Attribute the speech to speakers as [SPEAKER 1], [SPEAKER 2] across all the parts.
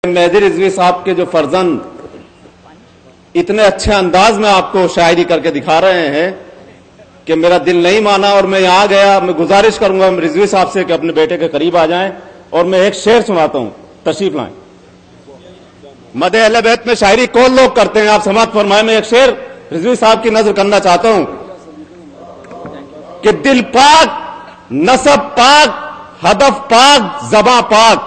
[SPEAKER 1] मेहदी रिजवी साहब के जो फर्जंद इतने अच्छे अंदाज में आपको शायरी करके दिखा रहे हैं कि मेरा दिल नहीं माना और मैं यहाँ गया। मैं गुजारिश करूंगा रिजवी साहब से कि अपने बेटे के करीब आ जाएं और मैं एक शेर सुनाता हूं, तशरीफ लाएं। मदे अहले बैत में शायरी कौन लोग करते हैं, आप समाअत फरमाएं। मैं एक शेर रिजवी साहब की नजर करना चाहता हूं कि दिल पाक, नसब पाक, हदफ पाक, जबां पाक।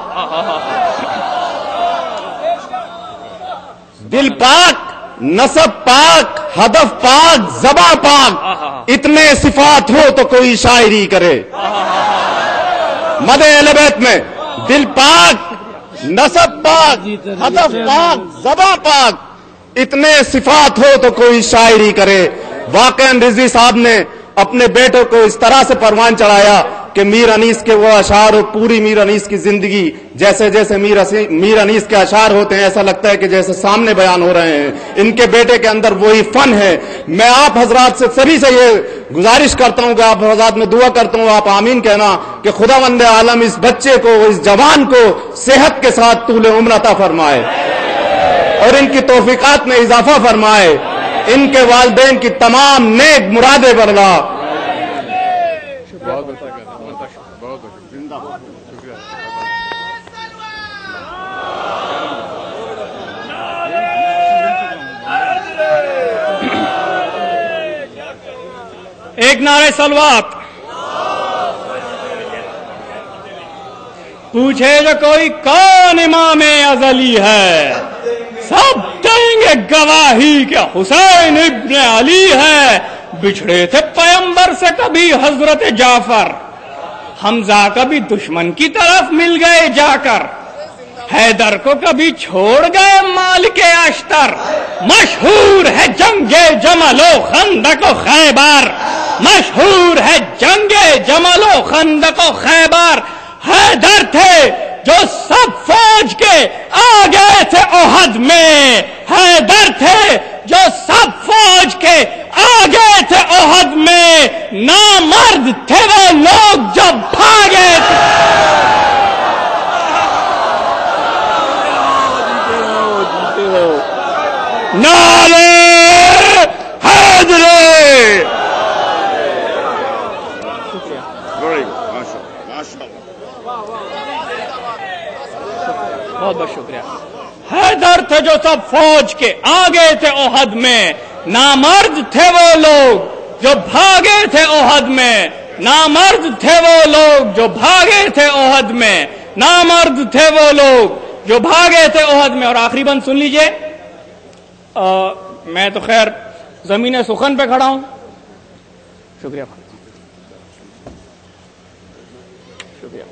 [SPEAKER 1] दिल पाक, नसब पाक, हदफ पाक, ज़बां पाक, इतने सिफात हो तो कोई शायरी करे। मदे अहले बैत में दिल पाक, नसब पाक, हदफ पाक, ज़बां पाक, इतने सिफात हो तो कोई शायरी करे। वाकई रिजवी साहब ने अपने बेटों को इस तरह से परवान चढ़ाया कि मीर अनीस के वो अशार और पूरी मीर अनीस की जिंदगी, जैसे जैसे मीर अनीस के अशार होते हैं ऐसा लगता है कि जैसे सामने बयान हो रहे हैं। इनके बेटे के अंदर वही फन है। मैं आप हजरात से सभी से ये गुजारिश करता हूं कि आप हजरात में दुआ करता हूं, आप आमीन कहना कि खुदावंद आलम इस बच्चे को, इस जवान को सेहत के साथ तूले उम्र अता फरमाए और इनकी तौफीकात में इजाफा फरमाए, इनके वालिदैन की तमाम नेक मुरादें बरला।
[SPEAKER 2] एक नारे सलवात। पूछे जो कोई कौन इमाम अजली है, सब देंगे गवाही कि हुसैन इब्न अली है। बिछड़े थे पैगंबर से कभी हजरत जाफर, हमजा कभी दुश्मन की तरफ मिल गए जाकर। हैदर को कभी छोड़ गए माल के अश्तर। मशहूर है जंगे जमलो खंदको खैबर, मशहूर है जंगे जमलो खंदको खैबर। हैदर थे जो सब फौज के आगे थे ओहद में, हैदर थे जो सब फौज के आगे थे ओहद में। नामर्द थे वो लोग जब भागे थे। नारे हैदरी। बहुत बहुत शुक्रिया। हैदर थे जो सब फौज के आगे थे ओहद में। नामर्द थे वो लोग जो भागे थे ओहद में। नामर्द थे वो लोग जो भागे थे ओहद में। नामर्द थे वो लोग जो भागे थे ओहद में। और आखिरी बंद सुन लीजिए। मैं तो खैर जमीन सुखन पे खड़ा हूं। शुक्रिया शुक्रिया।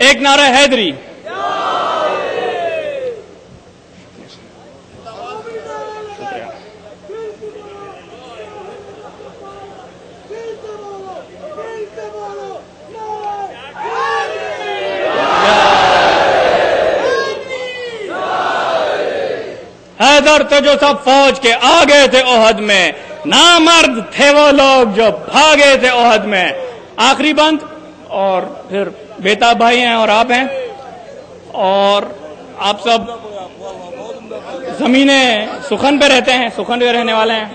[SPEAKER 2] एक नारा हैदरी। हैदर थे जो सब फौज के आगे थे ओहद में। नामर्द थे वो लोग जो भागे थे ओहद में। आखिरी बंद। और फिर बेताब भाई हैं और आप हैं और आप सब जमीने सुखन पे रहते हैं, सुखन पे रहने वाले हैं।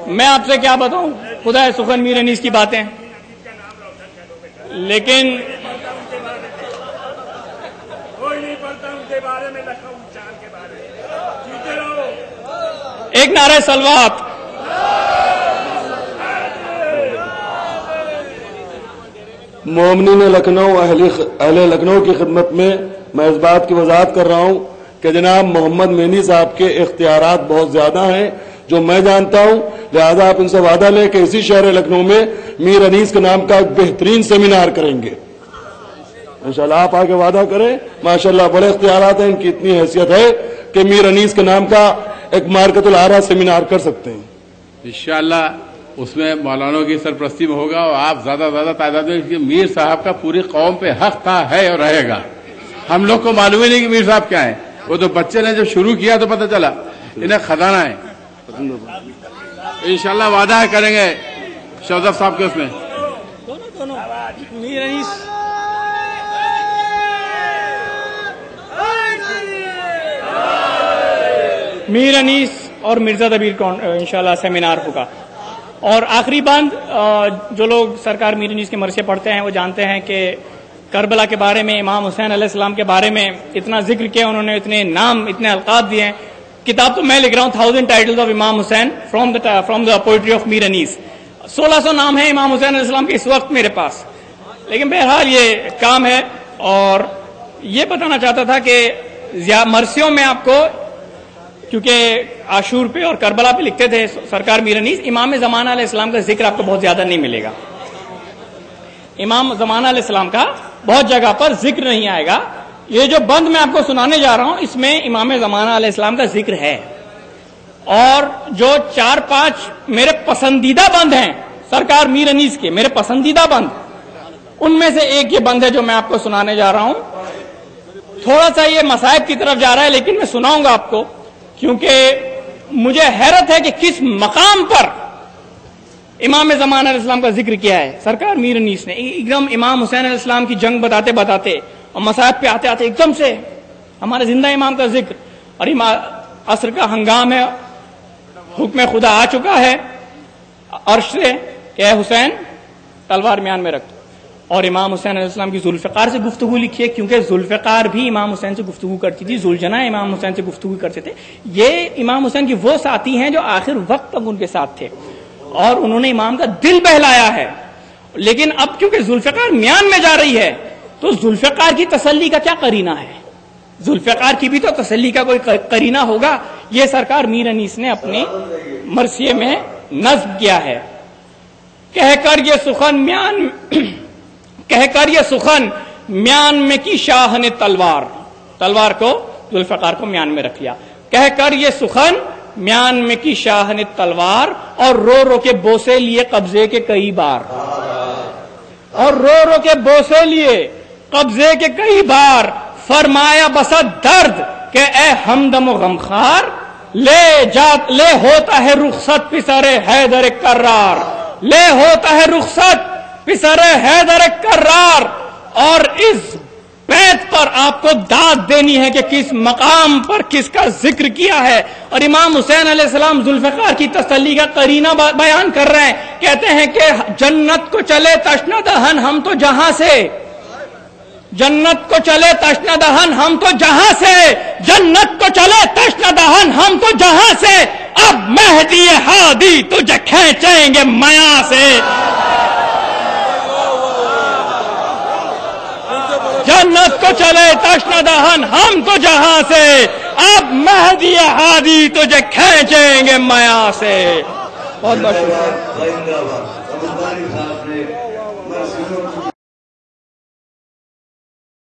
[SPEAKER 2] मैं आपसे क्या बताऊं, खुदा है सुखन मीर अनीस की बातें। लेकिन एक नारे सलवात।
[SPEAKER 3] मोमिनीन लखनऊ, अहले लखनऊ की खिदमत में मैं इस बात की वजाहत कर रहा हूं कि जनाब मोहम्मद मेनी साहब के इख्तियारात बहुत ज्यादा हैं जो मैं जानता हूं। लिहाजा आप इनसे वादा लें कि इसी शहर लखनऊ में मीर अनीस के नाम का एक बेहतरीन सेमिनार करेंगे। इंशाल्लाह आप आगे वादा करें। माशाल्लाह बड़े इख्तियारात हैं, इनकी इतनी हैसियत है कि मीर अनीस के नाम का एक मार्कतुल आरा सेमिनार कर सकते हैं।
[SPEAKER 4] इंशाल्लाह उसमें मौलानों की सरपरस्ती में होगा और आप ज्यादा तादाद में। मीर साहब का पूरी कौम पे हक था, है और रहेगा। हम लोग को मालूम ही नहीं कि मीर साहब क्या है। वो तो बच्चे ने जब शुरू किया तो पता चला इन्हें खजाना है। इंशाल्लाह वादा है करेंगे शौजफ साहब के उसमें।
[SPEAKER 2] میر انیس اور مرزا دبیر کو انشاءاللہ سیمینار ہوگا. اور آخری بند، جو لوگ سرکار میر انیس کے مرثیے پڑھتے ہیں وہ جانتے ہیں کہ کربلا کے بارے میں، امام حسین علیہ السلام کے بارے میں اتنا ذکر کیا انہوں نے، اتنے نام، اتنے القاب دیے ہیں. کتاب تو میں لکھ رہا ہوں 1000 ٹائٹلز آف امام حسین فرام دا پوئٹری آف میر انیس. 1600 نام ہیں امام حسین علیہ السلام کے اس وقت میرے پاس. لیکن بہرحال یہ کام ہے. اور یہ بتانا چاہتا تھا کہ مرثیوں میں آپ کو، کیونکہ عاشور پہ اور کربلا پہ لکھتے تھے سرکار میر انیس، امام زمانہ علیہ السلام کا ذکر آپ کو بہت زیادہ نہیں ملے گا. امام زمانہ علیہ السلام کا بہت جگہ پر ذکر نہیں آئے گا. یہ جو بند میں آپ کو سنانے جا رہا ہوں اس میں امام زمانہ علیہ السلام کا ذکر ہے. اور جو 4-5 میرے پسندیدہ بند ہیں سرکار میر انیس کے، میرے پسندیدہ بند، ان میں سے ایک یہ بند ہے جو میں آپ کو سنانے جا رہا ہوں. تھوڑا سا یہ مصائب کی طرف جا رہا ہے لیکن میں سناؤں گا آپ کو، کیونکہ مجھے حیرت ہے کہ کس مقام پر امام زمانہ علیہ السلام کا ذکر کیا ہے سرکار میر انیس نے. ایک دم امام حسین علیہ السلام کی جنگ بتاتے بتاتے اور مصائب پہ آتے آتے ایک دم سے ہمارے زندہ امام کا ذکر. اور عصر کا ہنگام ہے، حکم خدا آ چکا ہے عرش سے کہ اے حسین تلوار میان میں رکھ. اور امام حسین علیہ السلام کی ذوالفقار سے گفتگو لکھی ہے، کیونکہ ذوالفقار بھی امام حسین سے گفتگو کرتی تھی، ذوالجناح امام حسین سے گفتگو کرتے تھے. یہ امام حسین کی وہ ساتھی ہیں جو آخر وقت تک ان کے ساتھ تھے اور انہوں نے امام کا دل بہلایا ہے. لیکن اب کیونکہ ذوالفقار میان میں جا رہی ہے تو ذوالفقار کی تسلی کا کیا قرینہ ہے؟ ذوالفقار کی بھی تو تسلی کا کوئی قرینہ ہوگا. یہ سرکار میر انیس نے اپنے مرثیے میں نظم کیا ہے. کہہ کر یہ سخن میان میں کی شاہ نے تلوار کو ذوالفقار کو میان میں رکھ لیا. کہہ کر یہ سخن میان میں کی شاہ نے تلوار، اور رو رو کے بوسے لیے قبضے کے کئی بار، اور رو رو کے بوسے لیے قبضے کے کئی بار. فرمایا بسد درد کہ اے ہمدم و غمخار، لے ہوتا ہے رخصت پسر حیدر کرار، لے ہوتا ہے رخصت پسر حیدر کرار. اور اس بیت پر آپ کو داد دینی ہے کہ کس مقام پر کس کا ذکر کیا ہے. اور امام حسین علیہ السلام ذوالفقار کی تسلی کا قرینہ بیان کر رہے ہیں. کہتے ہیں کہ جنت کو چلے تشنہ دہن ہم تو جہاں سے، جنت کو چلے تشنہ دہن ہم تو جہاں سے، جنت کو چلے تشنہ دہن ہم تو جہاں سے، اب مہدی ہادی تجھے کھینچیں گے میاں سے. جنت کو چلے تشنہ دہن ہم تو جہاں سے، اب مہدی ہادی تجھے کھینچیں گے میاں سے. بہت بہت شکریہ.